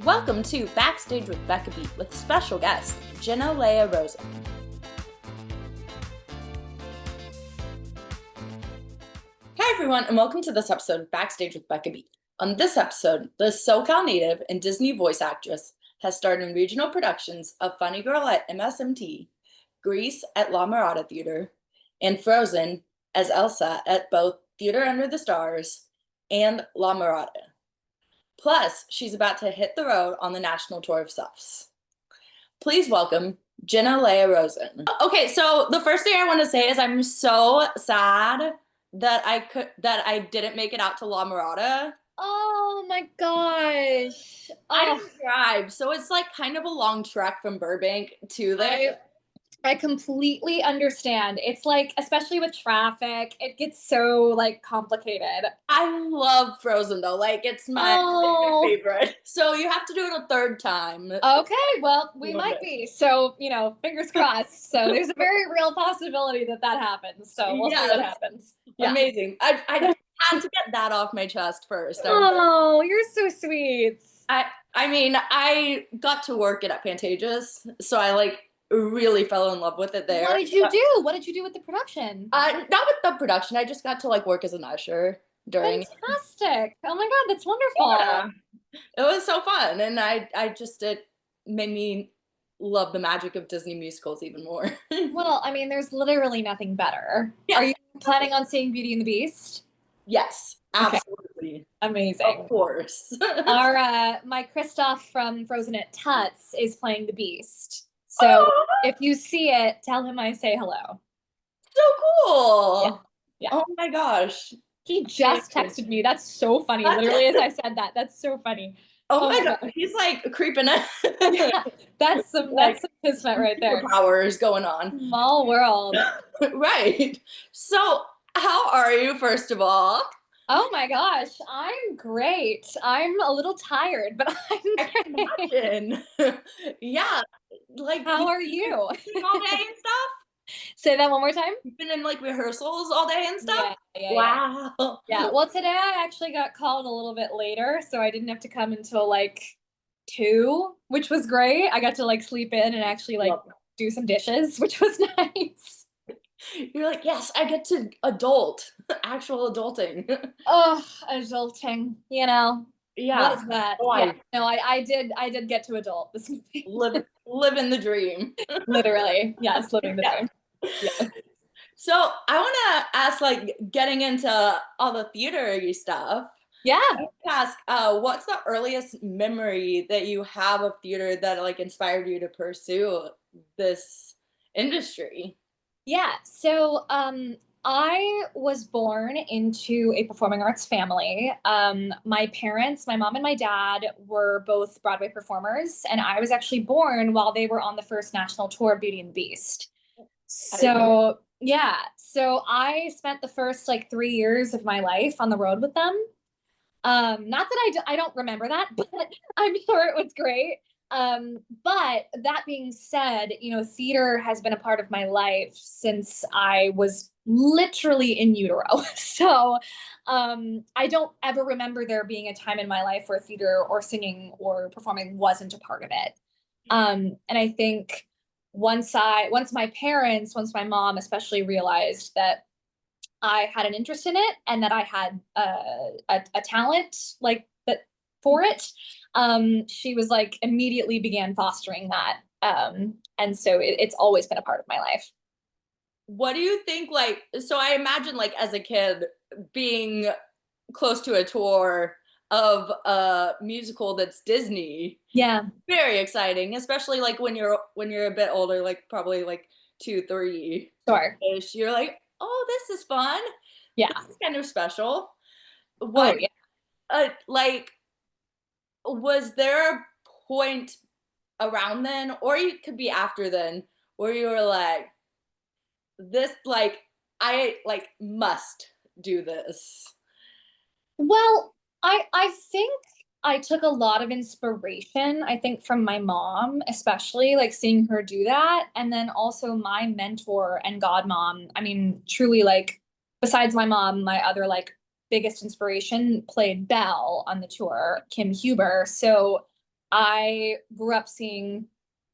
Welcome to Backstage with Becca with special guest, Jenna Lea Rosen. Hi everyone, and welcome to this episode of Backstage with Becca. On this episode, the SoCal native and Disney voice actress has starred in regional productions of Funny Girl at MSMT, Grease at La Mirada Theater, and Frozen as Elsa at both Theater Under the Stars and La Mirada. Plus, she's about to hit the road on the National Tour of SUFFS. Please welcome Jenna Lea Rosen. Okay, so the first thing I want to say is I'm so sad that I didn't make it out to La Mirada. Oh my gosh. I don't drive, so it's like kind of a long trek from Burbank to there. I completely understand. It's like, especially with traffic, it gets so like complicated. I love Frozen though. Like it's my favorite. So you have to do it a third time. Okay, well, we might be. So, fingers crossed. So there's a very real possibility that happens. So we'll see what happens. Yeah. Amazing. I had to get that off my chest first. Oh, you're so sweet. I mean, I got to work it at Pantages, so I really fell in love with it there. What did you do? What did you do with the production? Not with the production. I just got to work as an usher during. Fantastic! Oh my god, that's wonderful. Yeah. It was so fun, and it made me love the magic of Disney musicals even more. Well, I mean, there's literally nothing better. Yeah. Are you planning on seeing Beauty and the Beast? Yes, absolutely. Okay. Amazing. Of course. My Kristoff from Frozen at Tuts is playing the Beast. So if you see it, tell him I say hello. So cool. Yeah. Oh my gosh. He just texted me. That's so funny. Literally as I said that. That's so funny. Oh my god. He's creeping in. Yeah, that's some kismet right there. Powers going on. Small world. Right. So how are you, first of all? Oh my gosh, I'm great. I'm a little tired, but I'm great. Yeah. How are you? All day and stuff? Say that one more time. You've been in rehearsals all day and stuff? Yeah. Wow. Yeah. Well, today I actually got called a little bit later, so I didn't have to come until 2, which was great. I got to sleep in and actually do some dishes, which was nice. You're yes, I get to actual adulting. Oh, adulting, Yeah. What is that? Oh, yeah. No, I did get to adult this movie. Living the dream. Literally. Yes, living the dream. Yeah. So I want to ask, getting into all the theater-y stuff. Yeah. I want to ask, what's the earliest memory that you have of theater that inspired you to pursue this industry? Yeah. So I was born into a performing arts family. My parents, my mom and my dad, were both Broadway performers, and I was actually born while they were on the first national tour of Beauty and the Beast. So yeah, so I spent the first 3 years of my life on the road with them. Not that I don't remember that, but I'm sure it was great. But that being said, theater has been a part of my life since I was literally in utero. So, I don't ever remember there being a time in my life where theater or singing or performing wasn't a part of it. And I think once my mom especially realized that I had an interest in it and that I had a talent that for it, she was immediately began fostering that. And so it's always been a part of my life. What do you think, so I imagine as a kid being close to a tour of a musical that's Disney. Yeah. Very exciting, especially when you're a bit older, probably 2, 3. Sure. You're oh, this is fun. Yeah. This is kind of special. What, was there a point around then, or it could be after then, where you were this, I must do this? Well, I think I took a lot of inspiration, I think, from my mom, especially seeing her do that. And then also my mentor and godmom. I mean, truly, besides my mom, my other biggest inspiration played Belle on the tour, Kim Huber. So I grew up seeing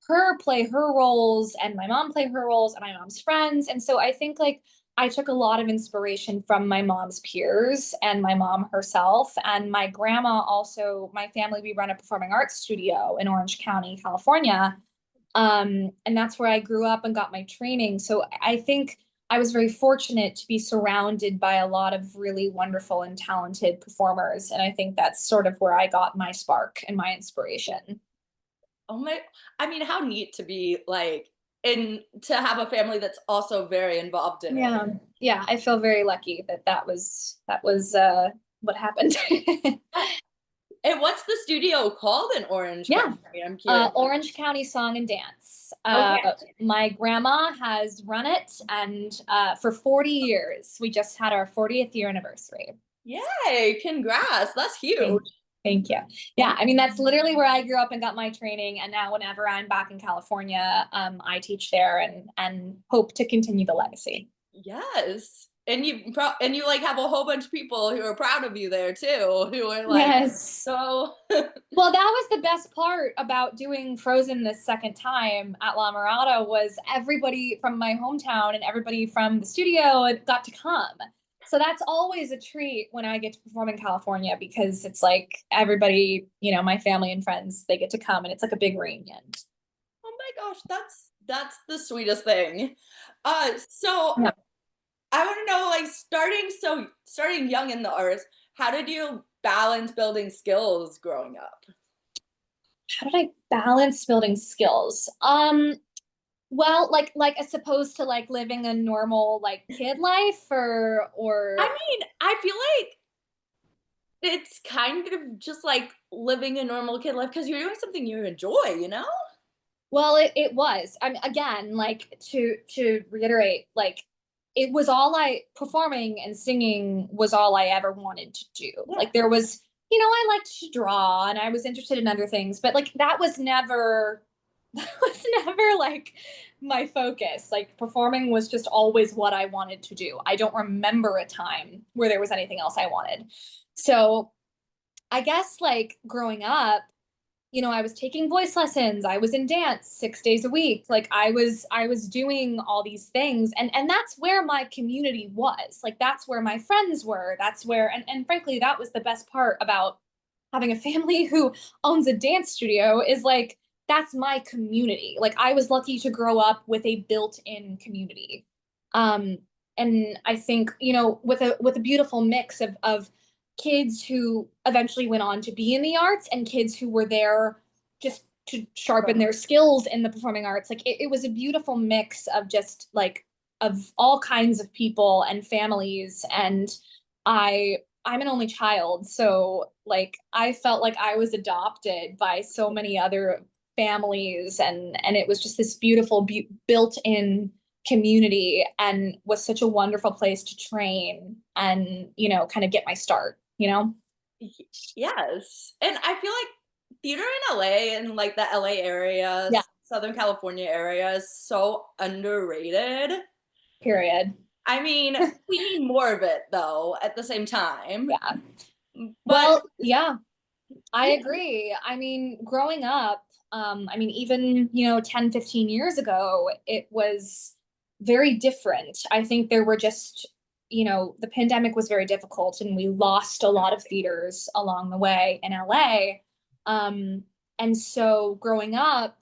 her play her roles and my mom play her roles and my mom's friends. And so I think like I took a lot of inspiration from my mom's peers and my mom herself. And my grandma also, my family, we run a performing arts studio in Orange County, California. And that's where I grew up and got my training. So I think I was very fortunate to be surrounded by a lot of really wonderful and talented performers. And I think that's sort of where I got my spark and my inspiration. Oh my, I mean, how neat to be like in to have a family that's also very involved in it. Yeah. Yeah. I feel very lucky that that was what happened. And what's the studio called in Orange Yeah. County? I'm curious. Orange County Song and Dance. Okay. My grandma has run it, and for 40 years. We just had our 40th year anniversary. Yay, congrats. That's huge. Thank you. Yeah, I mean, that's literally where I grew up and got my training. And now whenever I'm back in California, I teach there and hope to continue the legacy. Yes. And you like have a whole bunch of people who are proud of you there too, who are like Yes. so Well, that was the best part about doing Frozen this second time at La Mirada was everybody from my hometown and everybody from the studio got to come. So that's always a treat when I get to perform in California because it's like everybody, my family and friends, they get to come and it's like a big reunion. oh my gosh, that's the sweetest thing. So Yeah. I want to know, like, starting young in the arts, how did you balance building skills growing up? How did I balance building skills? Well, like as opposed to like living a normal like kid life or I mean, I feel like it's kind of just like living a normal kid life because you're doing something you enjoy, you know? well, it was. I mean, again, like to reiterate, like it was all I performing and singing was all I ever wanted to do. Yeah. Like there was, I liked to draw and I was interested in other things, but like that was never that was never like my focus. Like performing was just always what I wanted to do. I don't remember a time where there was anything else I wanted. So I guess like growing up, I was taking voice lessons. I was in dance 6 days a week. Like I was doing all these things. And that's where my community was. Like that's where my friends were. That's where and frankly, that was the best part about having a family who owns a dance studio is like that's my community. Like I was lucky to grow up with a built-in community. Um and I think, with a beautiful mix of kids who eventually went on to be in the arts and kids who were there just to sharpen their skills in the performing arts. Like it was a beautiful mix of just like of all kinds of people and families. And I'm an only child, so like I felt like I was adopted by so many other families and it was just this beautiful built-in community and was such a wonderful place to train and kind of get my start. Y- Yes. And I feel like theater in LA and like the LA area, Yeah. Southern California area is so underrated. Period. I mean, we need more of it though at the same time. Yeah. But Well, yeah, I yeah, agree. I mean, growing up, I mean, even, 10, 15 years ago, it was very different. I think there were just, the pandemic was very difficult and we lost a lot of theaters along the way in LA. And so growing up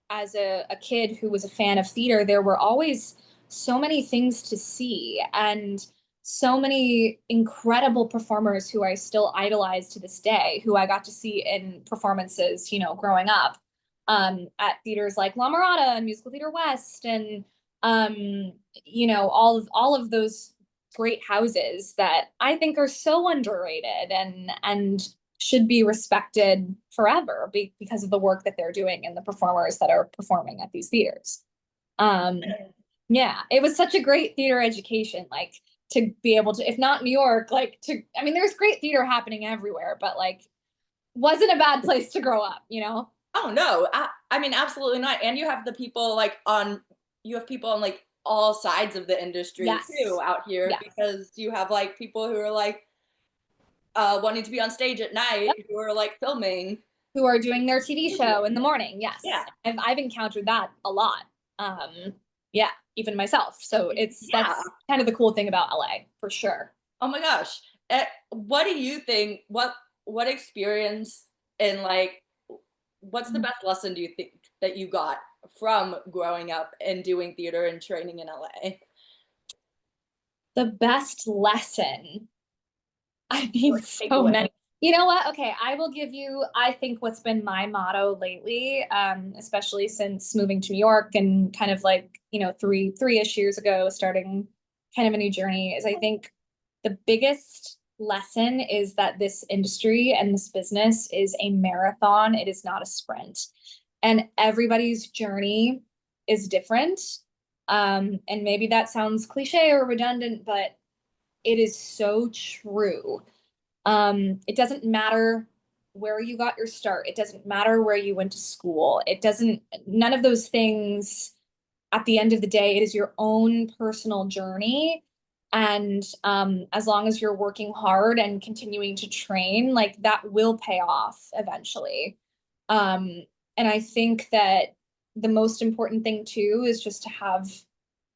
as a kid who was a fan of theater, there were always so many things to see and so many incredible performers who I still idolize to this day, who I got to see in performances, growing up at theaters like La Mirada and Musical Theater West and all of those great houses that I think are so underrated and should be respected forever because of the work that they're doing and the performers that are performing at these theaters. Um, yeah, it was such a great theater education, like to be able to, if not New York, I mean, there's great theater happening everywhere, but like, wasn't a bad place to grow up? oh no, I mean absolutely not. And you have people on like all sides of the industry Yes. too out here Yes. because you have like people who are like wanting to be on stage at night Yep. who are like filming. who are doing their TV show in the morning. Yes. Yeah. I've encountered that a lot. Yeah, even myself. So that's kind of the cool thing about LA for sure. Oh my gosh. What do you think? What experience and like what's the best lesson do you think that you got from growing up and doing theater and training in LA? The best lesson. I mean, so many. You know what? Okay, I will give you, I think what's been my motto lately, especially since moving to New York and kind of like, you know, three-ish years ago, starting kind of a new journey, is I think the biggest lesson is that this industry and this business is a marathon. It is not a sprint. And everybody's journey is different. And maybe that sounds cliche or redundant, but it is so true. It doesn't matter where you got your start. It doesn't matter where you went to school. None of those things, at the end of the day, it is your own personal journey. And as long as you're working hard and continuing to train, like that will pay off eventually. And I think that the most important thing too is just to have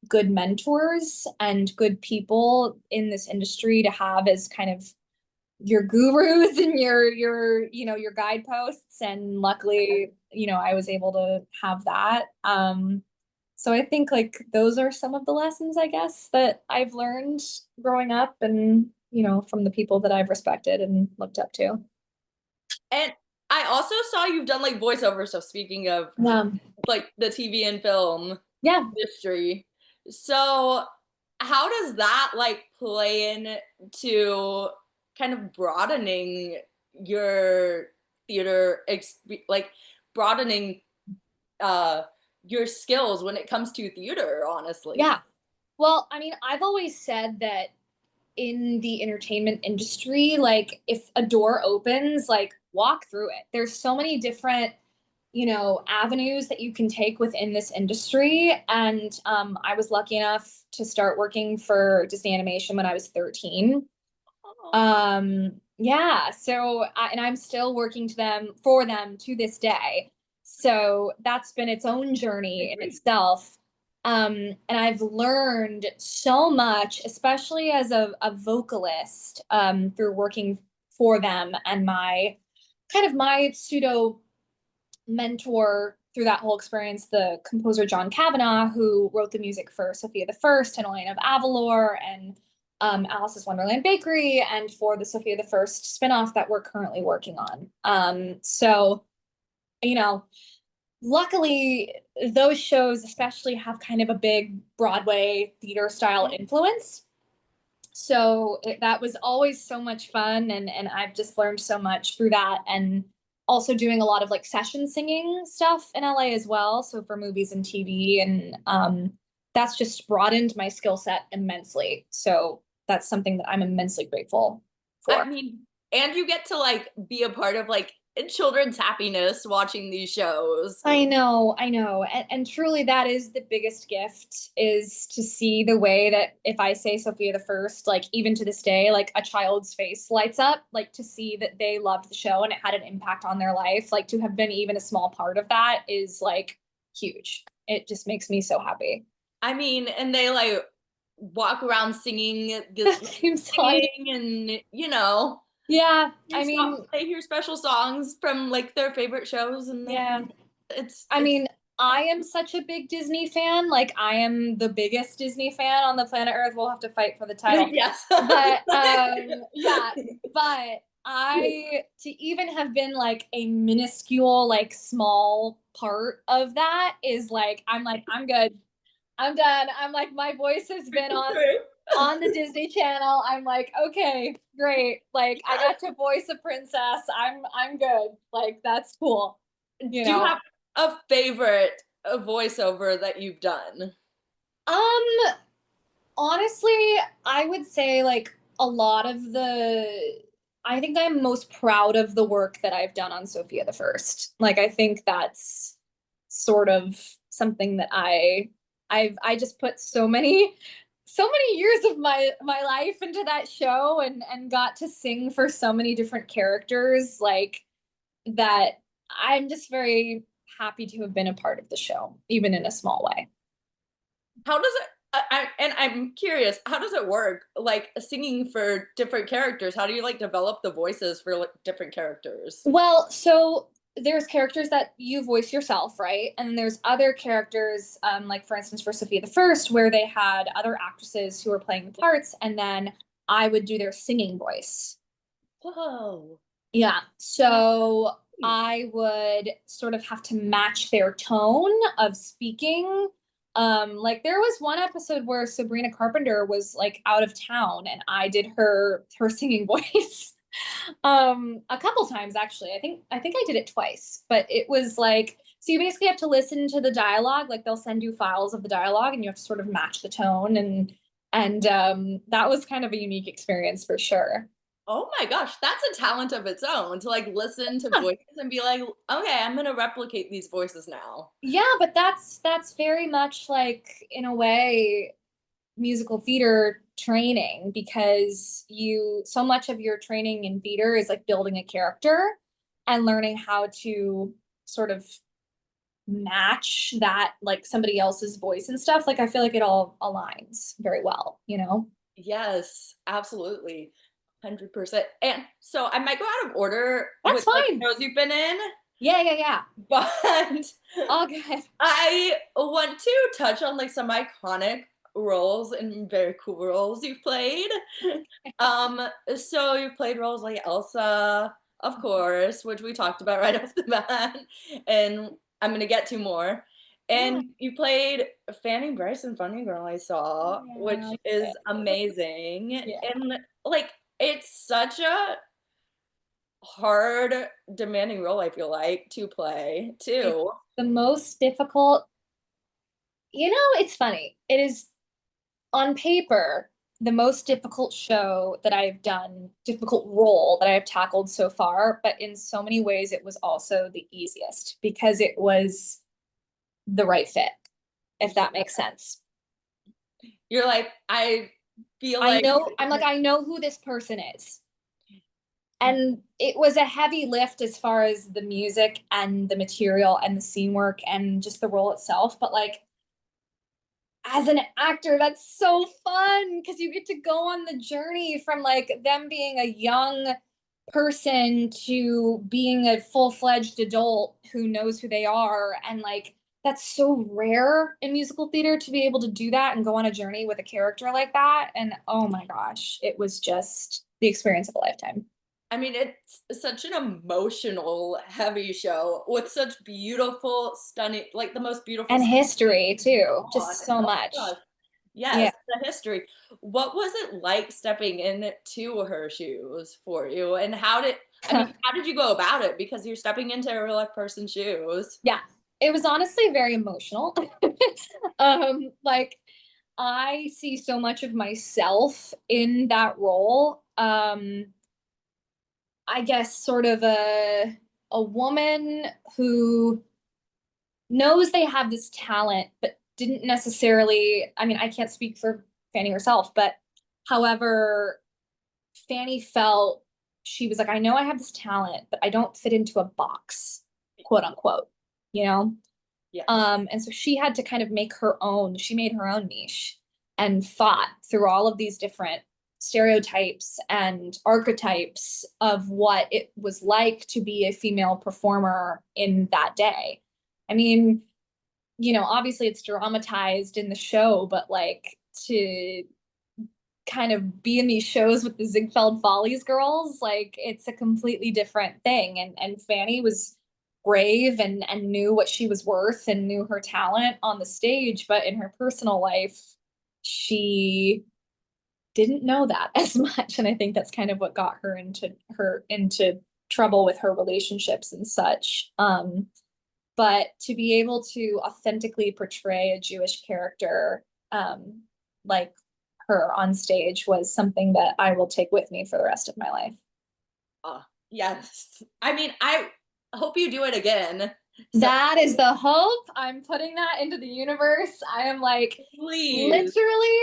good mentors and good people in this industry to have as kind of your gurus and your you know your guideposts. And luckily, you know, I was able to have that. So I think like those are some of the lessons, I guess, that I've learned growing up and, you know, from the people that I've respected and looked up to. And I also saw you've done like voiceover. So speaking of like the TV and film industry, so how does that like play into kind of broadening your theater, like broadening your skills when it comes to theater, honestly? Yeah. Well, I mean, I've always said that in the entertainment industry, like if a door opens, like walk through it. There's so many different, you know, avenues that you can take within this industry. And I was lucky enough to start working for Disney Animation when I was 13. Yeah, so and I'm still working for them to this day. So that's been its own journey in itself. And I've learned so much, especially as a vocalist, through working for them, and my pseudo mentor through that whole experience, the composer John Kavanagh, who wrote the music for Sophia the First and Elena of Avalor and Alice's Wonderland Bakery, and for the Sophia the First spinoff that we're currently working on. So, you know, luckily those shows especially have kind of a big Broadway theater style influence. So that was always so much fun, and I've just learned so much through that, and also doing a lot of like session singing stuff in LA as well. So for movies and TV, and that's just broadened my skill set immensely. So that's something that I'm immensely grateful for. I mean, and you get to like be a part of like children's happiness watching these shows. I know. And truly that is the biggest gift, is to see the way that if I say Sophia the First, like even to this day, like a child's face lights up, like to see that they loved the show and it had an impact on their life, like to have been even a small part of that is like huge. It just makes me so happy. I mean, and they like walk around singing this theme song, and you know, yeah, I mean, they hear special songs from like their favorite shows, and I mean, I am such a big Disney fan. Like I am the biggest Disney fan on the planet Earth. We'll have to fight for the title. Yes. But yeah, but to even have been like a minuscule, like small part of that is like, I'm good. I'm done. I'm like, my voice has been on the Disney Channel. I'm like, okay, great. Like I got to voice a princess. I'm good. Like that's cool. You know? Do you have a favorite voiceover that you've done? Honestly, I would say like a lot of I think I'm most proud of the work that I've done on Sophia the First. Like I think that's sort of something that I just put so many years of my life into that show, and got to sing for so many different characters, like that I'm just very happy to have been a part of the show, even in a small way. How does it and I'm curious, how does it work? Like singing for different characters, how do you like develop the voices for like different characters? Well, so there's characters that you voice yourself, right? And then there's other characters, like for instance for Sophia the First, where they had other actresses who were playing the parts, and then I would do their singing voice. Whoa. Yeah. So I would sort of have to match their tone of speaking. Like there was one episode where Sabrina Carpenter was like out of town and I did her singing voice. A couple times actually. I think I did it twice, but it was like, so you basically have to listen to the dialogue, like they'll send you files of the dialogue and you have to sort of match the tone, and that was kind of a unique experience for sure. Oh my gosh, that's a talent of its own to like listen to voices and be like, okay, I'm gonna replicate these voices now. Yeah, but that's very much like in a way musical theater training, because you so much of your training in theater is like building a character and learning how to sort of match that like somebody else's voice and stuff. Like I feel like it all aligns very well, you know? Yes, absolutely. 100%. And so I might go out of order That's with like fine. shows you've been in, Yeah. but All good. I want to touch on like some iconic roles and very cool roles you've played. So you've played roles like Elsa, of course, which we talked about right off the bat, and I'm gonna get to more. Yeah. And you played Fanny Brice and Funny Girl, I saw, which is amazing. Yeah. And like it's such a hard, demanding role, I feel like, to play It's too. the most difficult. You know, it's funny. It is on paper the most difficult show that I've done, difficult role that I've tackled so far, but in so many ways it was also the easiest because it was the right fit, if that makes sense. You're like, I feel I like know, I'm like, I know who this person is. And it was a heavy lift as far as the music and the material and the scene work and just the role itself. But like, as an actor, that's so fun because you get to go on the journey from like them being a young person to being a full-fledged adult who knows who they are. And like, that's so rare in musical theater to be able to do that and go on a journey with a character like that. And oh my gosh, it was just the experience of a lifetime. I mean, it's such an emotional, heavy show with such beautiful, stunning, like the most beautiful And history too, on. just so Oh much. my gosh. Yeah. Yes, the history. What was it like stepping into her shoes for you? And I mean, how did you go about it? Because you're stepping into a real life person's shoes. Yeah, it was honestly very emotional. Like I see so much of myself in that role. I guess sort of a woman who knows they have this talent, but didn't necessarily, I mean, I can't speak for Fanny herself, but however, Fanny felt she was like, I know I have this talent, but I don't fit into a box, quote unquote, you know? Yeah. And so she had to kind of make her own, she made her own niche and fought through all of these different stereotypes and archetypes of what it was like to be a female performer in that day. I mean, you know, obviously it's dramatized in the show, but like to kind of be in these shows with the Ziegfeld Follies girls, like it's a completely different thing. And Fanny was brave and knew what she was worth and knew her talent on the stage, but in her personal life, she didn't know that as much. And I think that's kind of what got her into trouble with her relationships and such. But to be able to authentically portray a Jewish character like her on stage was something that I will take with me for the rest of my life. Yes. I mean, I hope you do it again. That is the hope. I'm putting that into the universe. I am like, Please. literally,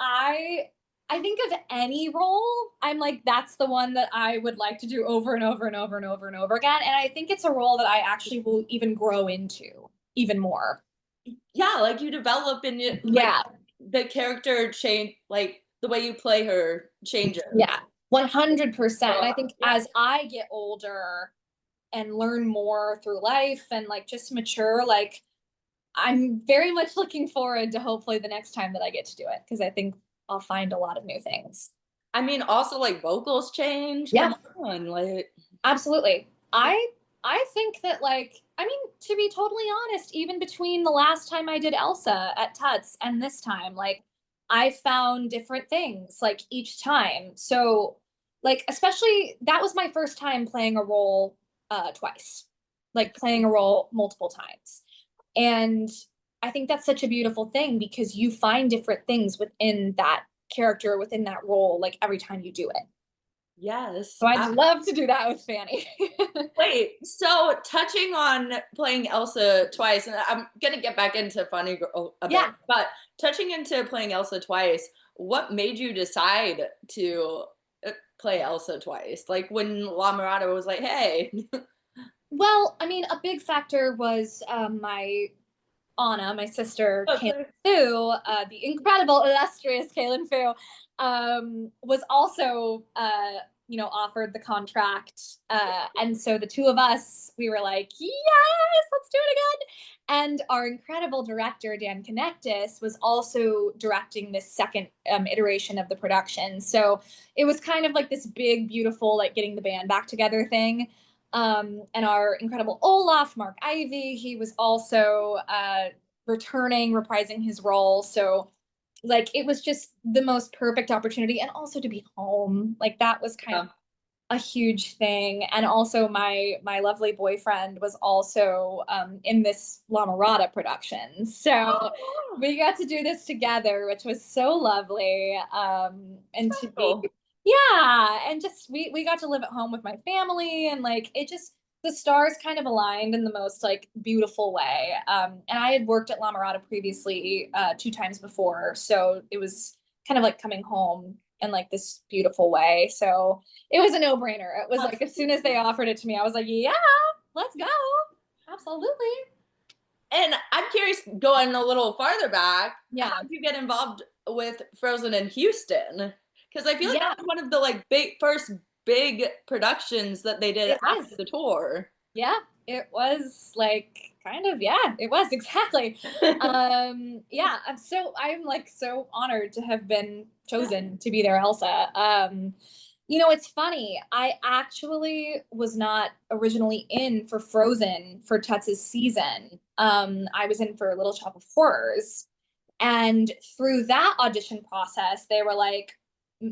I I think of any role, I'm like, that's the one that I would like to do over and over and over and over and over again. And I think it's a role that I actually will even grow into even more. Yeah, like you develop and it, like Yeah. the character change, like the way you play her changes. Yeah. 100%. And I think Yeah. as I get older and learn more through life and like just mature, like I'm very much looking forward to hopefully the next time that I get to do it, because I think I'll find a lot of new things. I mean, also like vocals change. Yeah. Come on, like Absolutely. I think that, like, I mean, to be totally honest, even between the last time I did Elsa at Tuts and this time, like I found different things like each time. So like especially that was my first time playing a role twice. Like playing a role multiple times. And I think that's such a beautiful thing because you find different things within that character, within that role, like every time you do it. yes. So I'd love to do that with Fanny. Wait, so touching on playing Elsa twice, and I'm gonna get back into Funny Girl a bit, Yeah. but touching into playing Elsa twice, what made you decide to play Elsa twice? Like when La Mirada was like, "Hey," Well, I mean, a big factor was my Anna, my sister, Kaylin Fu, the incredible, illustrious Kaylin Fu, was also, offered the contract. And so the two of us, we were like, yes, let's do it again. And our incredible director, Dan Connectus, was also directing this second iteration of the production. So it was kind of like this big, beautiful, like getting the band back together thing. And our incredible Olaf, Mark Ivy, he was also returning, reprising his role. So like it was just the most perfect opportunity. And also to be home. Like that was kind of a huge thing. And also my lovely boyfriend was also in this La Mirada production. So we got to do this together, which was so lovely. And to be and just we got to live at home with my family, and like it just the stars kind of aligned in the most like beautiful way. And I had worked at La Mirada previously 2 times before, so it was kind of like coming home in like this beautiful way. So it was a no-brainer. It was like as soon as they offered it to me, I was like, yeah, let's go. Absolutely. And I'm curious, going a little farther back, Yeah. how did you get involved with Frozen in Houston? Because I feel like that was one of the like first big productions that they did after the tour. Yeah, it was like kind of, it was exactly. I'm like so honored to have been chosen to be their Elsa. It's funny. I actually was not originally in for Frozen for Tuts' season. I was in for Little Shop of Horrors. And through that audition process, they were like,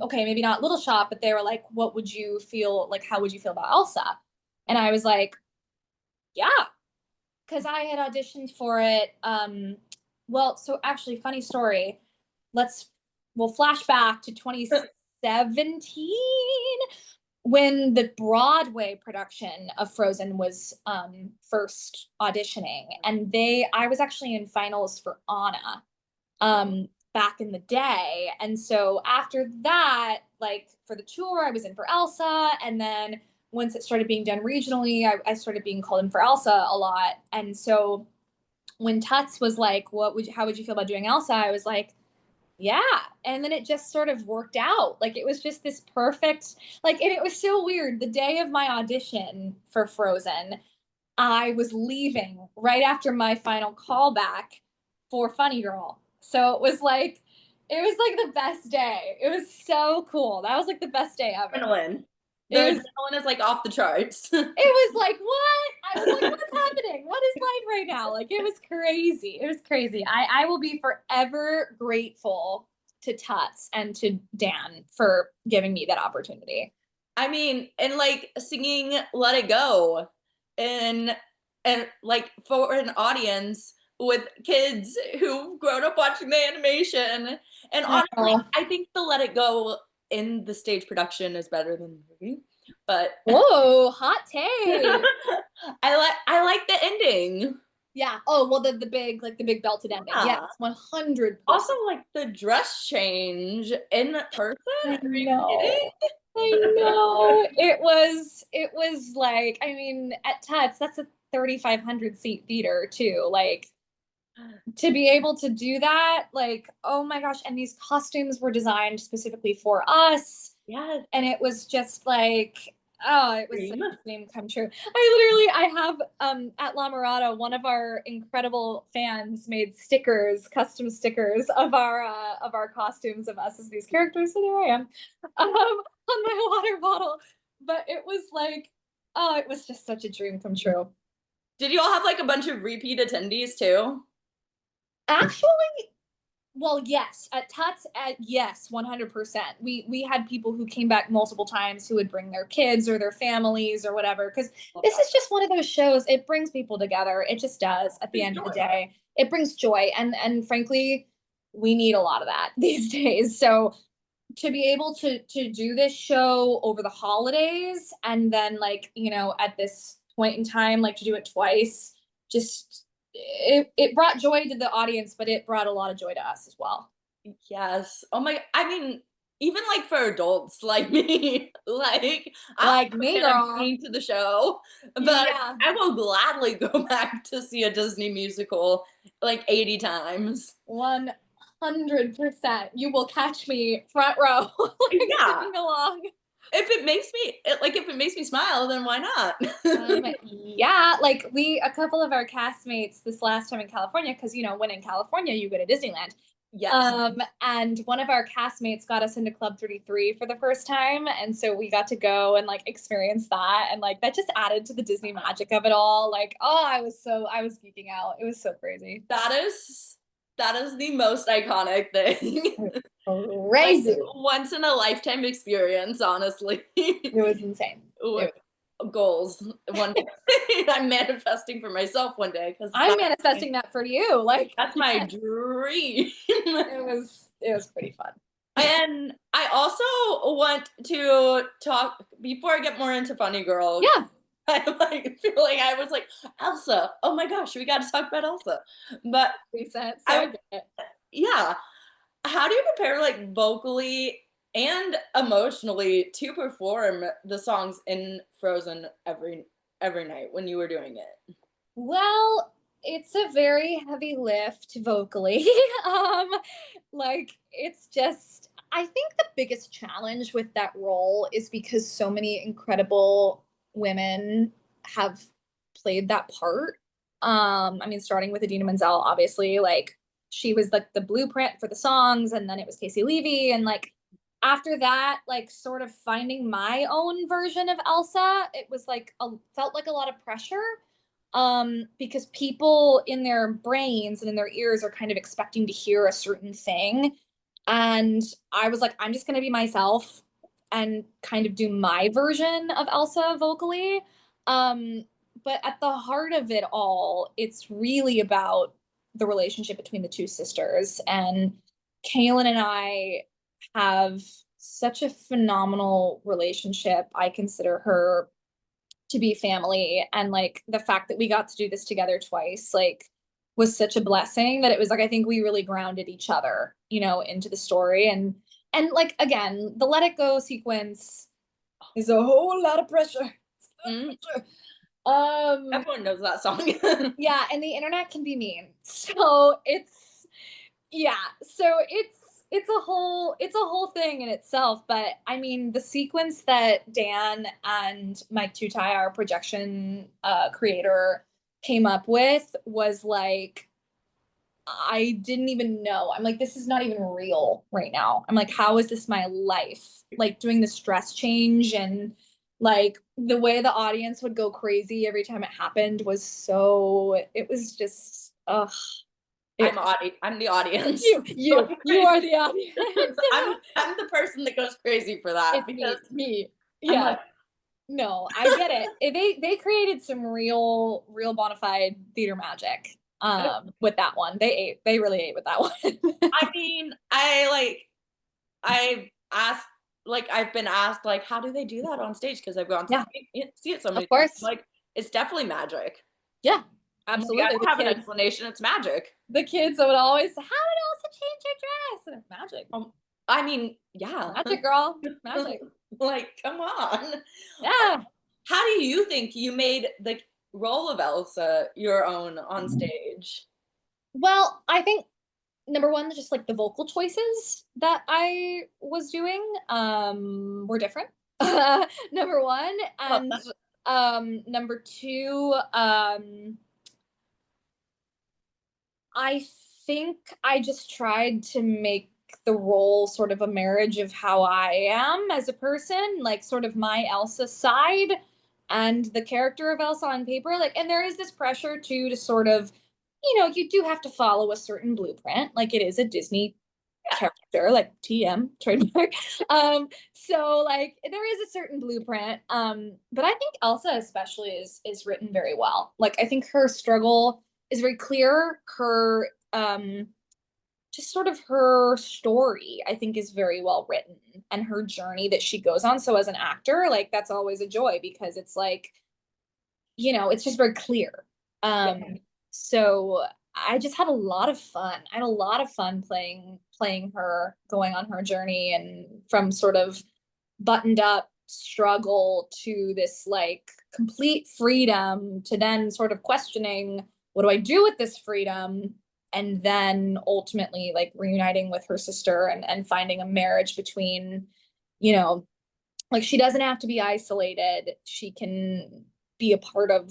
okay, maybe not Little Shop, but they were like, what would you feel like? How would you feel about Elsa? And I was like, yeah, because I had auditioned for it. So actually, funny story. We'll flash back to 2017 when the Broadway production of Frozen was first auditioning, and I was actually in finals for Anna back in the day. And so after that, like for the tour, I was in for Elsa, and then once it started being done regionally, I started being called in for Elsa a lot. And so when Tuts was like, how would you feel about doing Elsa? I was like, yeah. And then it just sort of worked out. Like it was just this perfect, like, and it was so weird. The day of my audition for Frozen, I was leaving right after my final callback for Funny Girl. So it was like the best day. It was so cool. That was like the best day ever. Adrenaline. The adrenaline is like off the charts. It was like, what? I was like, what's happening? What is life right now? Like, it was crazy. It was crazy. I will be forever grateful to Tuts and to Dan for giving me that opportunity. I mean, and like singing Let It Go and like for an audience with kids who've grown up watching the animation. And honestly, I think the Let It Go in the stage production is better than the movie. But whoa, hot take. I like the ending. Yeah. Oh, well, the big, like the big belted ending. Yes, Yeah. 100%. Also, like the dress change in person. I Are you kidding? know. I know. It was like, I mean, at Tuts, that's a 3,500 seat theater too. Like, to be able to do that, like, oh my gosh, and these costumes were designed specifically for us. Yes. And it was just like, oh, it was such Dream. a dream come true. I have at La Mirada, one of our incredible fans made stickers, custom stickers of our costumes of us as these characters. So there I am, on my water bottle. But it was like, oh, it was just such a dream come true. Did you all have like a bunch of repeat attendees too? Actually, well, yes, at Tuts, yes, 100%. We had people who came back multiple times who would bring their kids or their families or whatever, because this is just one of those shows. It brings people together. It just does. At the end of the day, it brings joy, and frankly, we need a lot of that these days. So to be able to do this show over the holidays, and then, like, at this point in time, like, to do it twice, just it brought joy to the audience, but it brought a lot of joy to us as well. Yes. Oh my, I mean, even like for adults like me, like I'm Like me, girl. entertained to the show, but Yeah, I will gladly go back to see a Disney musical like 80 times. 100%. You will catch me front row, like Yeah. singing along. If it makes me smile, then why not? Yeah, like a couple of our castmates this last time in California, because when in California you go to Disneyland. Yes. And one of our castmates got us into Club 33 for the first time, and so we got to go and like experience that, and like that just added to the Disney magic of it all. Like, oh, I was geeking out. It was so crazy. That is the most iconic thing. Like Crazy. once in a lifetime experience, honestly. It was insane. With goals one day. I'm manifesting for myself one day because I'm manifesting that for you. Like, that's my dream. it was pretty fun. And I also want to talk before I get more into Funny Girl. Yeah. I like feel like I was like Elsa. Oh my gosh, we got to talk about Elsa. But Recent. So I I would, get it. yeah. How do you prepare like vocally and emotionally to perform the songs in Frozen every night when you were doing it? Well, it's a very heavy lift vocally. um, like, it's just, I think the biggest challenge with that role is because so many incredible women have played that part. I mean, starting with Idina Menzel, obviously, like, she was like the blueprint for the songs, and then it was Casey Levy, and like after that, like, sort of finding my own version of Elsa, it was like felt like a lot of pressure, because people in their brains and in their ears are kind of expecting to hear a certain thing, and I was like, I'm just going to be myself and kind of do my version of Elsa vocally. But at the heart of it all, it's really about the relationship between the two sisters. And Kaylin and I have such a phenomenal relationship. I consider her to be family. And like the fact that we got to do this together twice, like, was such a blessing that it was like, I think we really grounded each other, into the story. And like, again, the Let It Go sequence is a whole lot of pressure. Everyone knows that song. Yeah, and the internet can be mean. So yeah, so it's a whole thing in itself. But I mean, the sequence that Dan and Mike Tutai, our projection creator, came up with was like, I didn't even know. I'm like, this is not even real right now. I'm like, how is this my life? Like, doing the stress change, and like the way the audience would go crazy every time it happened it was just, I'm the audience. You are the audience. I'm the person that goes crazy for that. It's because me. I'm Yeah. like, No, I get it. They created some real bona fide theater magic with that one. They really ate with that one. I mean, I've been asked like, how do they do that on stage? Because I've gone to Yeah. see it so many Of course. times. Like, it's definitely magic. Yeah. Absolutely. I don't have an explanation. It's magic. The kids would always say, how did Elsa change her dress? And it's magic. I mean, yeah. Magic, girl. Magic. Like, come on. Yeah. How do you think you made the role of Elsa your own on stage? Well, I think number one, just like the vocal choices that I was doing were different. Number one. And number two, I think I just tried to make the role sort of a marriage of how I am as a person, like sort of my Elsa side and the character of Elsa on paper. Like, and there is this pressure too to sort of, you do have to follow a certain blueprint. Like it is a Disney character, like TM trademark. So like there is a certain blueprint. But I think Elsa especially is written very well. Like I think her struggle is very clear. Her just sort of her story, I think, is very well written, and her journey that she goes on. So as an actor, like that's always a joy because it's like, it's just very clear. So I just had a lot of fun. I had a lot of fun playing her, going on her journey, and from sort of buttoned up struggle to this like complete freedom to then sort of questioning, what do I do with this freedom? And then ultimately like reuniting with her sister and finding a marriage between, like she doesn't have to be isolated. She can be a part of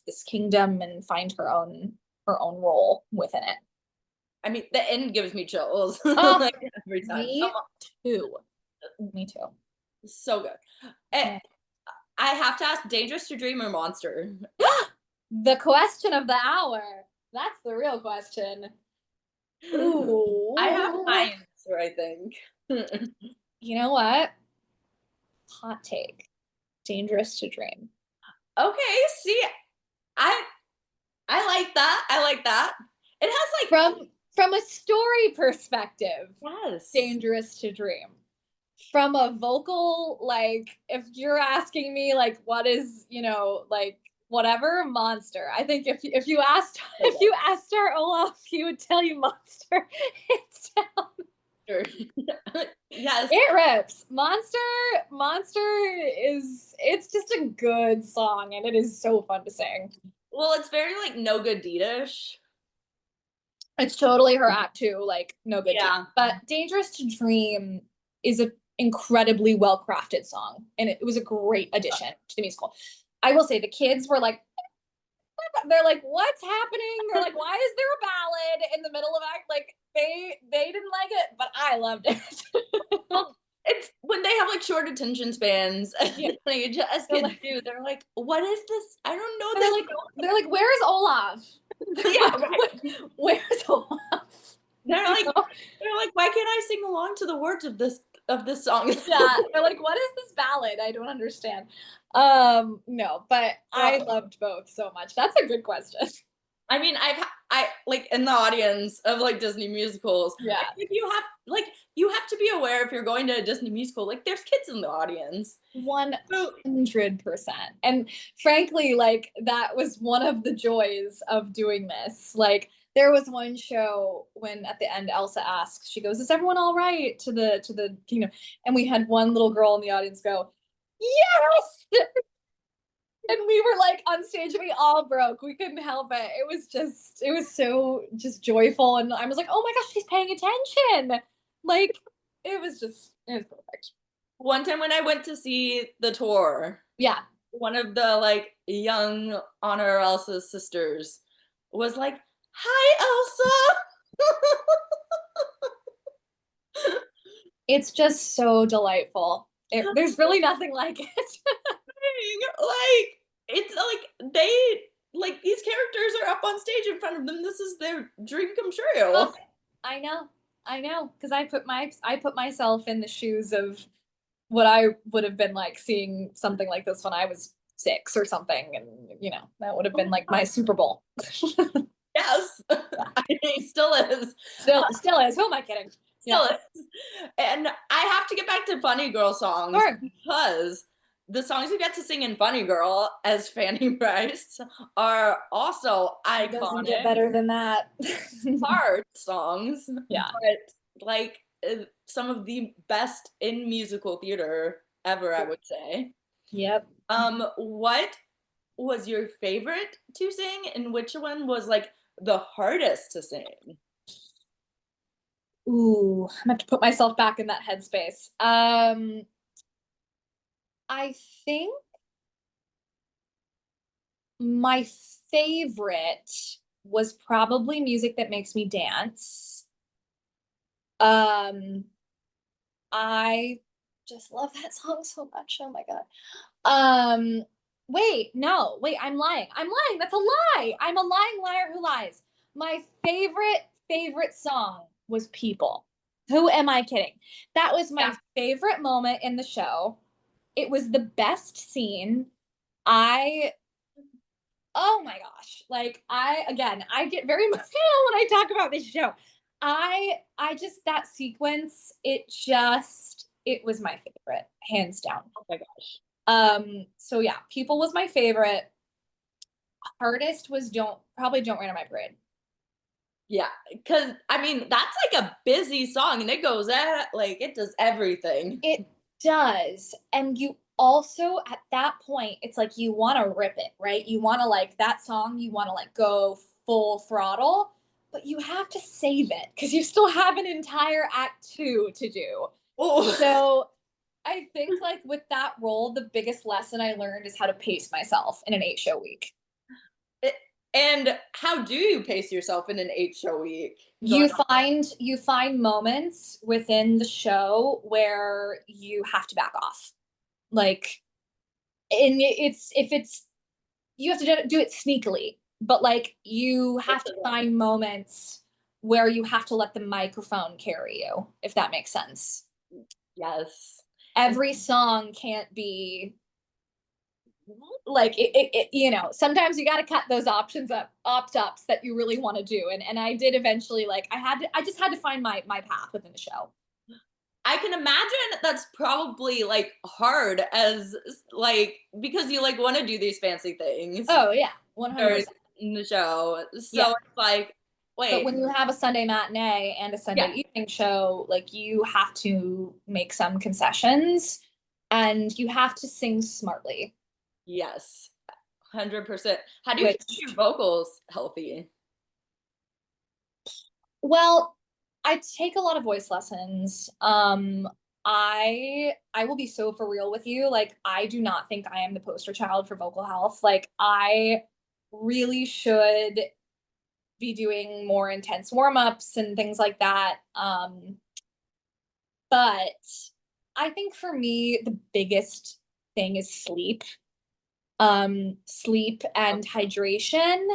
this kingdom and find her own role within it. I mean, the end gives me chills. Oh, like every time. Me too. So good. And I have to ask, dangerous to dream or monster? The question of the hour. That's the real question. Ooh. I have my answer, I think. You know what? Hot take. Dangerous to dream. Okay, see, I like that. I like that. It has like from a story perspective. Yes. Dangerous to dream. From a vocal, like if you're asking me like what is, like whatever, monster. I think if you asked our Olaf, he would tell you monster. It's down. Sure. Yes. It rips. Monster it's just a good song and it is so fun to sing. Well, it's very like No Good Deed-ish. It's totally her act too, like No Good Yeah. Deed. But Dangerous to Dream is an incredibly well crafted song, and it was a great addition to the musical. I will say the kids were like, they're like, what's happening? They're like, why is there a ballad in the middle of act? Like they didn't like it, but I loved it. Well, it's when they have like short attention spans. Yeah. Like just kids like, do. They're like, what is this? I don't know. They're like, where's Olaf? Yeah, right. Where's Olaf? They're like, why can't I sing along to the words of this song? Yeah, they're like, what is this ballad? I don't understand. No, but I loved both so much. That's a good question. I mean, I like in the audience of like Disney musicals. Yeah, you have to be aware if you're going to a Disney musical. Like, there's kids in the audience. 100%. And frankly, like that was one of the joys of doing this. Like, there was one show when at the end Elsa asks, she goes, "Is everyone all right?" to the kingdom, and we had one little girl in the audience go, "Yes!" And we were like on stage, we all broke. We couldn't help it. It was so just joyful. And I was like, oh my gosh, she's paying attention. Like, it was perfect. One time when I went to see the tour, yeah, one of the like young Honor Elsa's sisters was like, "Hi, Elsa." It's just so delightful. There's really nothing like it. Like, it's like they like these characters are up on stage in front of them. This is their dream come true. Oh, I know, because I put myself in the shoes of what I would have been like seeing something like this when I was 6 or something, and that would have been like my Super Bowl. Yes, I mean, still is. Still is. Who am I kidding? Still is. And I have to get back to funny girl songs because the songs you get to sing in Funny Girl as Fanny Brice are also It doesn't get iconic, better than that. hard songs, Yeah. but like some of the best in musical theater ever, I would say. Yep. What was your favorite to sing, and which one was like the hardest to sing? Ooh, I'm gonna have to put myself back in that headspace. I think my favorite was probably music that makes me dance. I just love that song so much. Oh my God. Wait, no, wait, I'm lying. I'm lying. That's a lie. I'm a lying liar who lies. My favorite song was People. Who am I kidding? That was my favorite moment in the show. It was the best scene. Oh my gosh. Like I get very emotional when I talk about this show. I just, that sequence, it was my favorite, hands down. Oh my gosh. So yeah, People was my favorite. Hardest was Probably Don't Rain on My Parade. Yeah, because I mean that's like a busy song, and it goes at like it does everything. It does. And you also, at that point, it's like you want to rip it, right? You want to, like, that song, you want to like go full throttle, but you have to save it because you still have an entire act 2 to do. Oh. So I think, like, with that role, the biggest lesson I learned is how to pace myself in an 8-show week. And how do you pace yourself in an 8-show week? You find moments within the show where you have to back off. Like, and you have to do it sneakily, but like you have to find moments where you have to let the microphone carry you, if that makes sense. Yes. Every song can't be like it, you know, sometimes you got to cut those opt-ups that you really want to do. And I did eventually, like, I just had to find my path within the show. I can imagine that's probably like hard as like because you like want to do these fancy things. Oh yeah, 100% in the show. So Yeah. it's like, But wait. when you have a Sunday matinee and a Sunday evening show, like, you have to make some concessions and you have to sing smartly. Yes, 100%. How do you keep your vocals healthy? Well, I take a lot of voice lessons. I will be so for real with you. Like, I do not think I am the poster child for vocal health. Like, I really should be doing more intense warm-ups and things like that. But I think for me, the biggest thing is sleep. Sleep and hydration,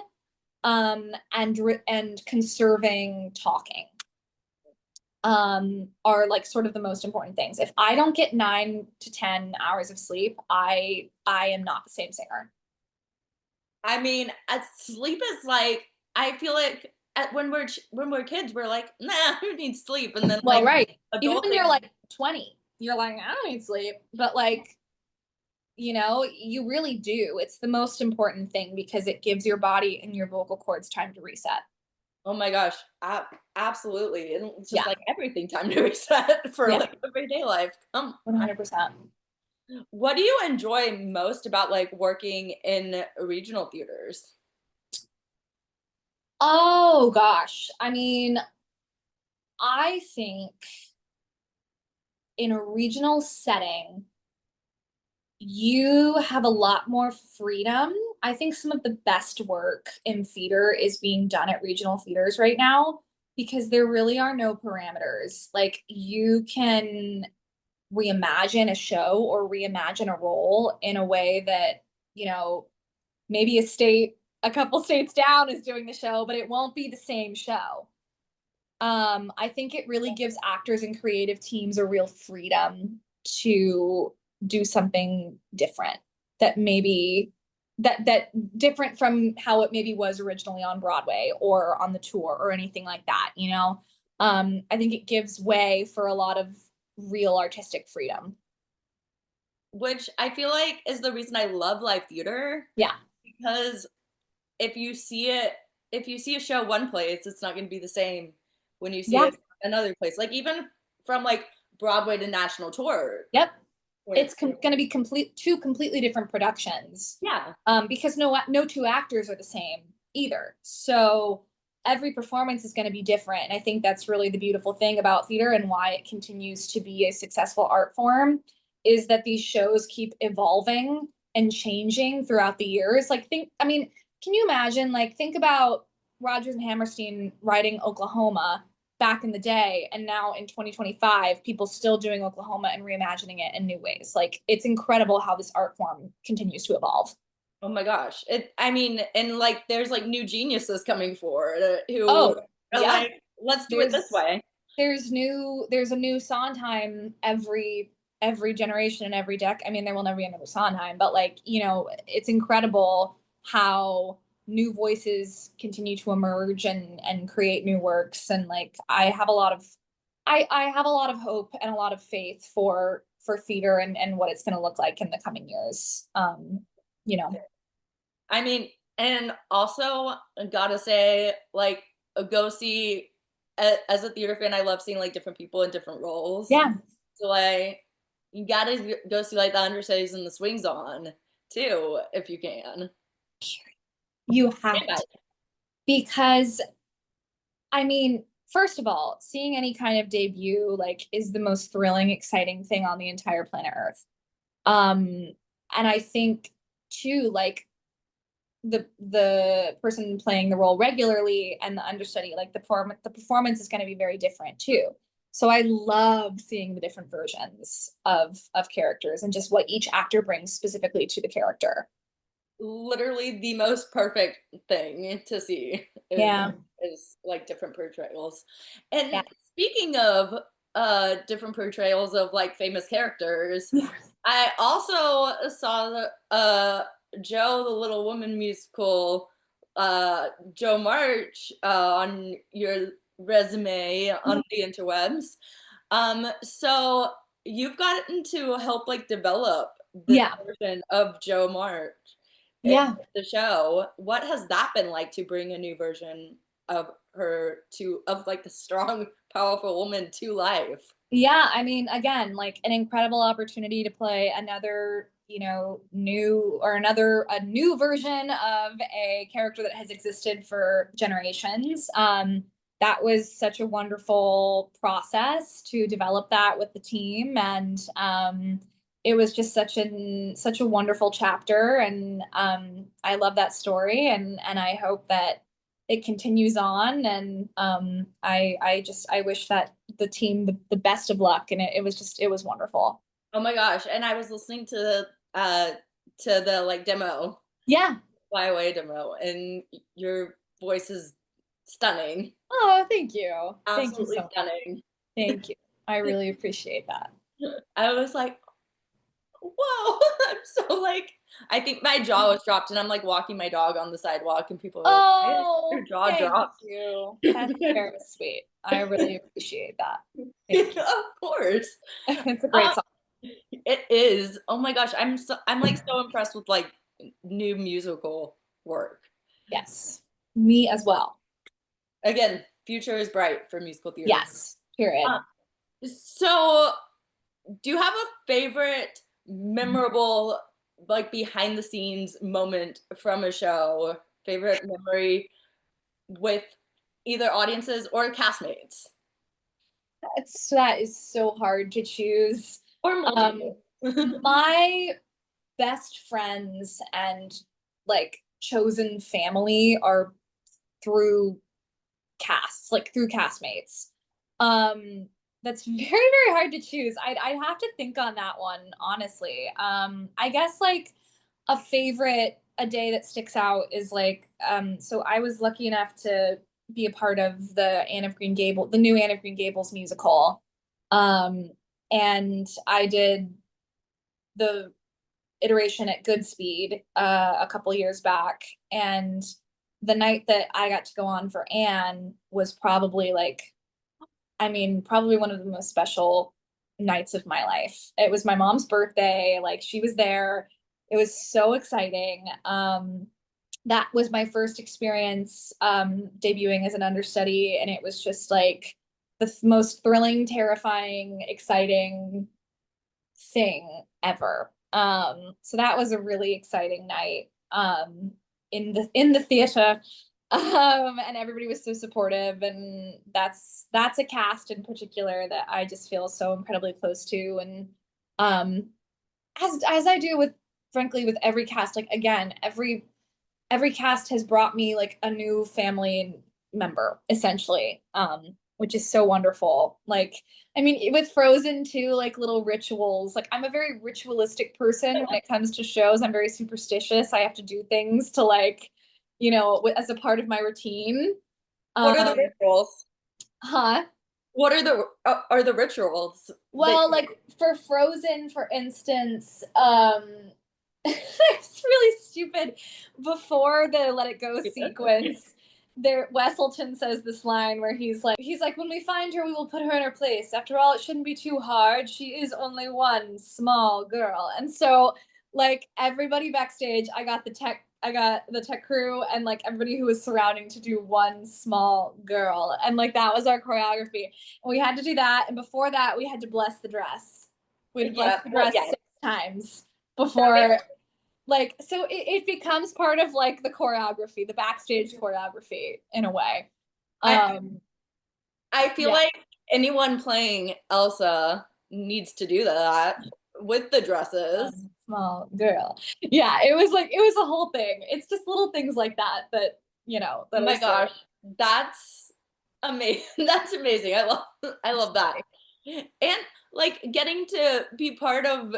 and conserving talking, are like sort of the most important things. If I don't get 9 to 10 hours of sleep, I am not the same singer. I mean, sleep is like I feel like when we're kids, we're like, nah, who needs sleep? And then Well, like right. Even when adulting, you're like 20, you're like, I don't need sleep. But like, you know, you really do. It's the most important thing because it gives your body and your vocal cords time to reset. oh my gosh, absolutely. And it's just like everything time to reset for like everyday life. 100%. What do you enjoy most about like working in regional theaters? Oh gosh. I mean, I think in a regional setting, you have a lot more freedom. I think some of the best work in theater is being done at regional theaters right now because there really are no parameters. Like, you can reimagine a show or reimagine a role in a way that, you know, maybe a couple states down is doing the show, but it won't be the same show. I think it really gives actors and creative teams a real freedom to do something different that maybe that different from how it maybe was originally on Broadway or on the tour or anything like that, you know. I think it gives way for a lot of real artistic freedom. which I feel like is the reason I love live theater, Yeah. because if you see a show one place, it's not going to be the same when you see Yeah. it another place. Like even from like Broadway to national tour. Yep. Where, It's going to be two completely different productions. yeah. Because no two actors are the same either. So every performance is going to be different. And I think that's really the beautiful thing about theater and why it continues to be a successful art form, is that these shows keep evolving and changing throughout the years. Like can you imagine, like, think about Rodgers and Hammerstein writing Oklahoma back in the day, and now in 2025 people still doing Oklahoma and reimagining it in new ways. Like, it's incredible how this art form continues to evolve. Oh my gosh. I mean, and like there's like new geniuses coming forward who Oh, are yeah. like, let's do it this way. There's a new Sondheim every generation and every deck. I mean, there will never be another Sondheim, but like, it's incredible how new voices continue to emerge and create new works. And like, I have a lot of hope and a lot of faith for theater and what it's going to look like in the coming years. You know. I mean, and also I gotta say, like, go see as a theater fan, I love seeing like different people in different roles. Yeah. So like, you gotta go see like the understudies and the swings on too, if you can. You have Yeah. to. Because I mean, first of all, seeing any kind of debut like is the most thrilling, exciting thing on the entire planet Earth. And I think too, like, the person playing the role regularly and the understudy, like the performance is going to be very different too. So I love seeing the different versions of characters and just what each actor brings specifically to the character. Literally the most perfect thing to see Yeah. is like different portrayals. Yeah. And speaking of different portrayals of like famous characters, Yeah. I also saw the Joe the Little Woman musical, Joe March, on your resume on the interwebs. So you've gotten to help like develop this Yeah. version of Joe March in Yeah. the show. What has that been like to bring a new version of her of like the strong, powerful woman to life? Yeah, I mean, again, like an incredible opportunity to play another, a new version of a character that has existed for generations. That was such a wonderful process to develop that with the team, and it was just such a wonderful chapter, and I love that story, and I hope that it continues on. And I wish that the team the best of luck, and it was wonderful. Oh my gosh. And I was listening to the like demo, Yeah. fly away demo, and your voice is stunning. Oh, thank you. Thank you Absolutely so much. stunning. Thank you. I really appreciate that. I was like, whoa. I'm so like, I think my jaw was dropped, and I'm like walking my dog on the sidewalk and people are like, "Why is Oh, your jaw thank dropped?" you. That's very sweet. I really appreciate that. Of course. It's a great Uh, song. it is. Oh my gosh. I'm like so impressed with like new musical work. Yes. Me as well. Again, future is bright for musical theater. Yes. Period. So, do you have a favorite memorable, like behind the scenes moment from a show? Favorite memory with either audiences or castmates? That is so hard to choose. Or multiple. My best friends and like chosen family are through casts, like through castmates. That's very, very hard to choose. I'd have to think on that one, honestly. I guess like a day that sticks out is like, so I was lucky enough to be a part of the new Anne of Green Gables musical. And I did the iteration at Goodspeed a couple years back, and the night that I got to go on for Anne was probably one of the most special nights of my life. It was my mom's birthday. Like, she was there. It was so exciting. That was my first experience debuting as an understudy, and it was just like the most thrilling, terrifying, exciting thing ever. So that was a really exciting night in the theater. And everybody was so supportive, and that's a cast in particular that I just feel so incredibly close to. And as I do with, frankly, with every cast, like, again, every cast has brought me like a new family member, essentially, which is so wonderful. Like, I mean, with Frozen too, like little rituals. Like, I'm a very ritualistic person when it comes to shows. I'm very superstitious. I have to do things to, like, as a part of my routine. What are the rituals? Huh? What are the rituals? Well, like for Frozen, for instance, it's really stupid. Before the Let It Go sequence, Wesselton says this line where he's like, when we find her, we will put her in her place. After all, it shouldn't be too hard. She is only one small girl. And so, like, everybody backstage, I got the tech crew, and like everybody who was surrounding to do one small girl. And like that was our choreography. And we had to do that. And before that, we had to bless the dress. We had to bless the dress 6 times before. Like, so it becomes part of like the choreography, the backstage choreography, in a way. I feel like anyone playing Elsa needs to do that with the dresses. Small girl. Yeah, it was a whole thing. It's just little things like that that, that oh my gosh, that's amazing. That's amazing. I love that. And like getting to be part of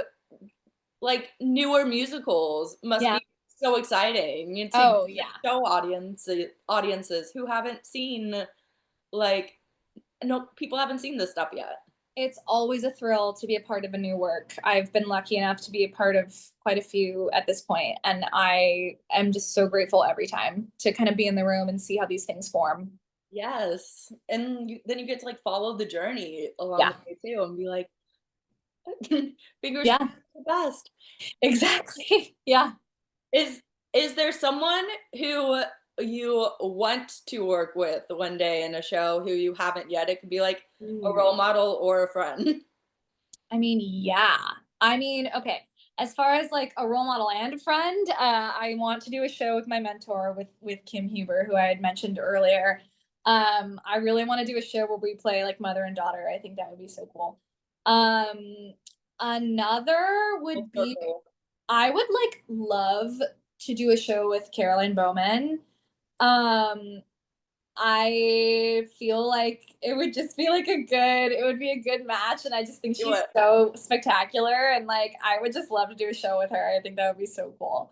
like newer musicals must be so exciting. To show audiences who haven't seen, like, no, people haven't seen this stuff yet. It's always a thrill to be a part of a new work. I've been lucky enough to be a part of quite a few at this point, and I am just so grateful every time to kind of be in the room and see how these things form. Yes, and then you get to like follow the journey along the way too, and be like, fingers crossed the best. Exactly. Yeah. Is there someone who you want to work with one day in a show who you haven't yet? It could be like a role model or a friend. I mean, yeah. I mean, okay. As far as like a role model and a friend, I want to do a show with my mentor, with Kim Huber, who I had mentioned earlier. I really want to do a show where we play like mother and daughter. I think that would be so cool. Another would be, I would like love to do a show with Caroline Bowman. I feel like it would just be like it would be a good match, and I just think she's so spectacular, and like I would just love to do a show with her. I think that would be so cool.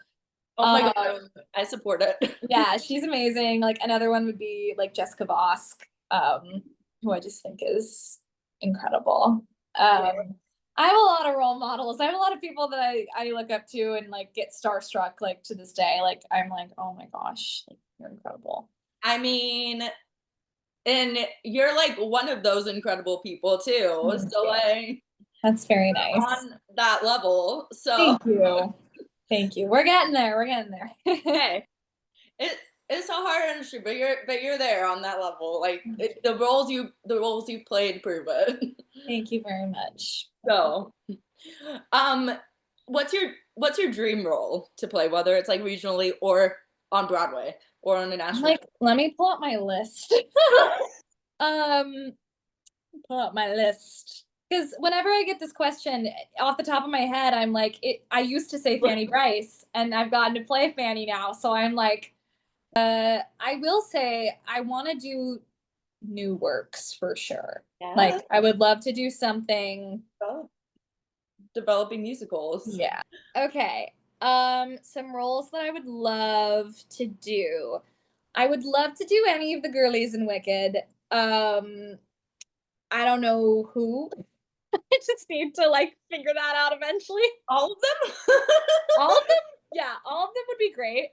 Oh my god, I support it. Yeah, she's amazing. Like another one would be like Jessica Vosk, who I just think is incredible. I have a lot of role models. I have a lot of people that I look up to and like get starstruck like to this day. Like I'm like, oh my gosh, like, you're incredible. I mean, and you're like one of those incredible people too. So like, that's very nice. On that level. So thank you. Thank you. We're getting there. We're getting there. Hey, it's a hard industry, but you're there on that level. Like the roles you've played prove it. Thank you very much. So, what's your dream role to play, whether it's like regionally or on Broadway or on a national? Like, let me pull up my list. Pull up my list. Because whenever I get this question off the top of my head, I'm like, I used to say Fanny Brice, and I've gotten to play Fanny now. So I'm like, I will say I want to do new works for sure. Yeah. Like I would love to do something. Developing musicals. Yeah. Okay. Some roles that I would love to do. I would love to do any of the girlies in Wicked. I don't know who. I just need to like figure that out eventually. All of them? All of them? Yeah, all of them would be great.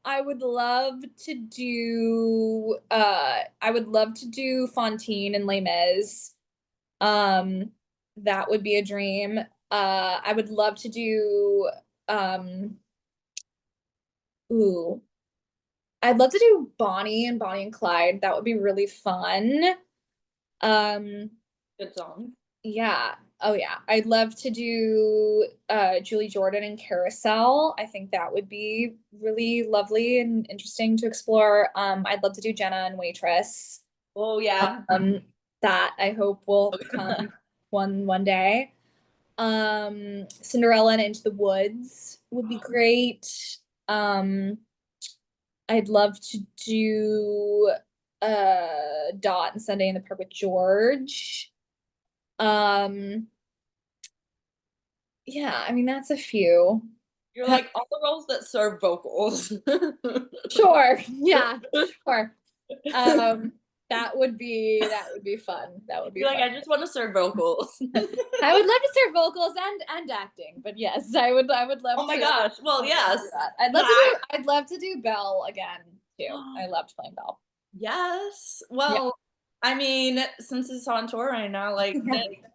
I would love to do Fantine and Les Mis. That would be a dream. I would love to do, ooh, I'd love to do Bonnie and Clyde. That would be really fun. Um, Good song. yeah. Oh yeah. I'd love to do Julie Jordan and Carousel. I think that would be really lovely and interesting to explore. I'd love to do Jenna and Waitress. Oh yeah. That I hope will come one day. Cinderella and Into the Woods would be great. I'd love to do Dot and Sunday in the Park with George. Yeah, I mean that's a few. You're like all the roles that serve vocals. Sure. Yeah, sure. That would be fun. That would be You're like, fun. I just want to serve vocals. I would love to serve vocals and acting, but yes, I would love Oh my to. gosh. Well, yes. I'd love to do Belle again too. I loved playing Belle. Yes. Well, I mean, since it's on tour right now, like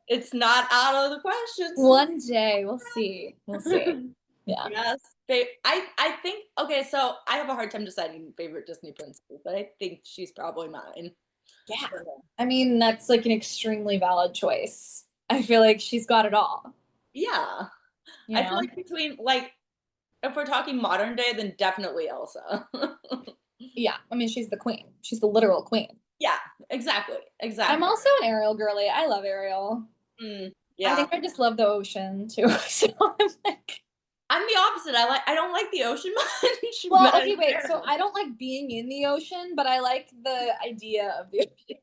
it's not out of the question. One day we'll see. We'll see. Yeah. Yes. I think okay, so I have a hard time deciding favorite Disney princess, but I think she's probably mine. Yeah. I mean, that's like an extremely valid choice. I feel like she's got it all. Yeah. You I know? feel like between like if we're talking modern day, then definitely Elsa. Yeah. I mean, she's the queen. She's the literal queen. Yeah, exactly. Exactly. I'm also an Ariel girly. I love Ariel. Yeah. I think I just love the ocean too. So I'm like, I'm the opposite. I don't like the ocean much. well, okay, wait. So I don't like being in the ocean, but I like the idea of the ocean.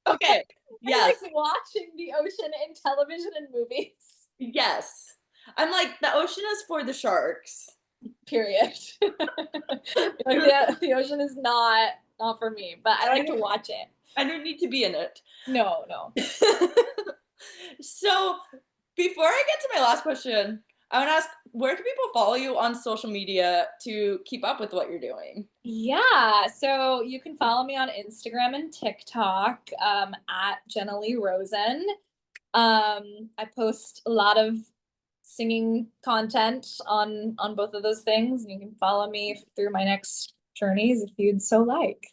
Okay. Yes. I like watching the ocean in television and movies. Yes. I'm like, the ocean is for the sharks. Period. Like the ocean is not for me, but I like to watch it. I don't need to be in it. No. So before I get to my last question, I want to ask, where can people follow you on social media to keep up with what you're doing? Yeah, so you can follow me on Instagram and TikTok at Jenna Lea Rosen. I post a lot of singing content on both of those things, and you can follow me through my next journeys if you'd so like.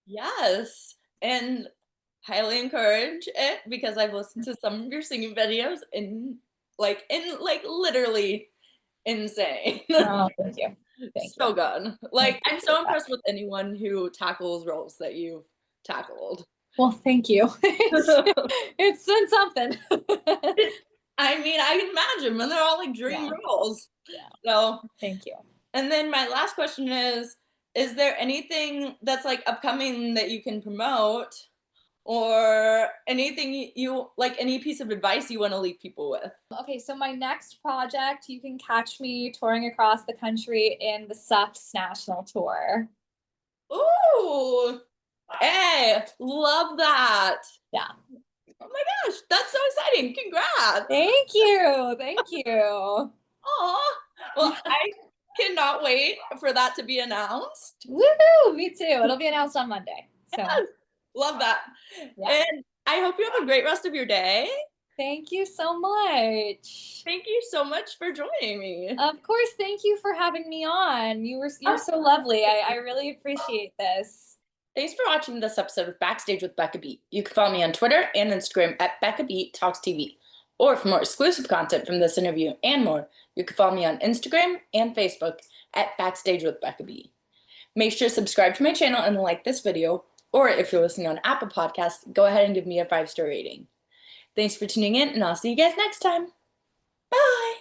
Yes, and highly encourage it because I've listened to some of your singing videos and literally insane. Oh, thank you. So good. Like, I'm so impressed with anyone who tackles roles that you've tackled. Well, thank you. It's been something. I mean, I can imagine when they're all like dream roles. Yeah. So thank you. And then my last question is there anything that's like upcoming that you can promote or anything you like, any piece of advice you want to leave people with? Okay, so my next project, you can catch me touring across the country in the SUFFS National Tour. Ooh, hey, love that. Yeah. Oh my gosh, that's so exciting. Congrats. Thank you. Thank you. Oh, well, I cannot wait for that to be announced. Woohoo! Me too. It'll be announced on Monday. So yes, love that. Yeah. And I hope you have a great rest of your day. Thank you so much. Thank you so much for joining me. Of course, thank you for having me on. You're so lovely. I really appreciate this. Thanks for watching this episode of Backstage with Becca B. You can follow me on Twitter and Instagram at Becca B Talks TV. Or for more exclusive content from this interview and more, you can follow me on Instagram and Facebook at Backstage with Becca B. Make sure to subscribe to my channel and like this video, or if you're listening on Apple Podcasts, go ahead and give me a 5-star rating. Thanks for tuning in, and I'll see you guys next time. Bye!